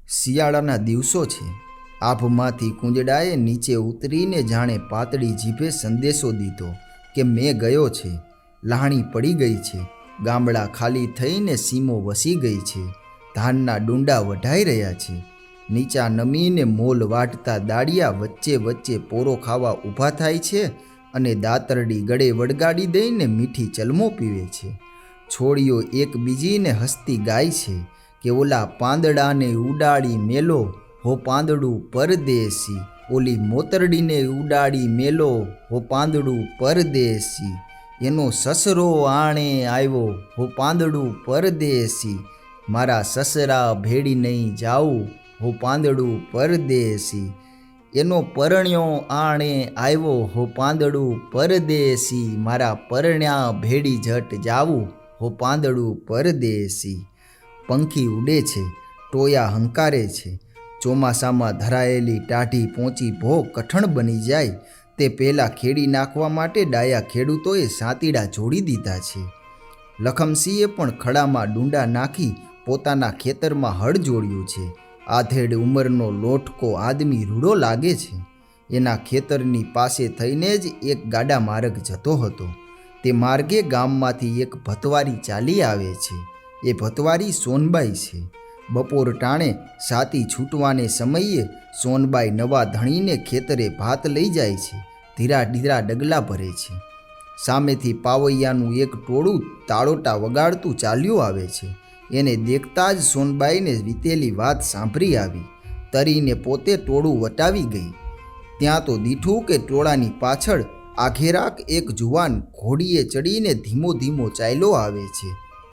શિયાળાના દિવસો છે। આભમાંથી કુંજડાએ નીચે ઉતરીને જાણે પાતળી જીભે સંદેશો દીધો કે મેં ગયો છે। લહાણી પડી ગઈ છે। ગામડા ખાલી થઈને સીમો વસી ગઈ છે। ધાનના ડુંડા વઢાઈ રહ્યા છે। નીચા નમીને મોલ વાટતા દાડિયા વચ્ચે વચ્ચે પોરો ખાવા ઊભા થાય છે અને દાતરડી ગળે વળગાડી દઈને મીઠી ચલમો પીવે છે। છોડીઓ એકબીજીને હસતી ગાય છે કે ઓલા પાંદડાને ઉડાડી મેલો હો પાંદડું પરદેશી, ઓલી મોતરડીને ઉડાડી મેલો હો પાંદડું પરદેશી, એનો સસરો આણે આવ્યો હો પાંદડું પરદેશી, મારા સસરા ભેડી નહીં જાઉં હો પાંદડું પરદેશી, એનો પરણ્યો આણે આવ્યો હો પાંદડું પરદેશી, મારા પરણ્યા ભેડી જટ જાવું હો પાંદડું પરદેશી। પંખી ઉડે છે, ટોયા હંકારે છે। ચોમાસામાં ધરાયેલી ટાઢી પહોંચી ભો કઠણ બની જાય તે પહેલાં ખેડી નાખવા માટે ડાયા ખેડૂતોએ સાતીડા જોડી દીધા છે। લખમસિંહે પણ ખડામાં ડુંડા નાખી પોતાના ખેતરમાં હળ જોડ્યું છે। આધેડ ઉંમરનો લોટકો આદમી રૂડો લાગે છે। એના ખેતરની પાસે થઈને જ એક ગાડા માર્ગ જતો હતો। તે માર્ગે ગામમાંથી એક ભતવારી ચાલી આવે છે। એ ભતવારી સોનબાઈ છે। બપોર ટાણે સાતી છૂટવાને સમયે સોનબાઈ નવા ધણીને ખેતરે ભાત લઈ જાય છે। ધીરા ધીરા ડગલા ભરે છે। સામેથી પાવૈયાનું એક ટોળું તાળોટા વગાડતું ચાલ્યું આવે છે। એને દેખતા જ સોનબાઈને વીતેલી વાત સાંભળી આવી। તરીને પોતે ટોળું વટાવી ગઈ। ત્યાં તો દીઠું કે ટોળાની પાછળ આઘેરાક એક જુવાન ઘોડીએ ચડીને ધીમો ધીમો ચાલ્યો આવે છે।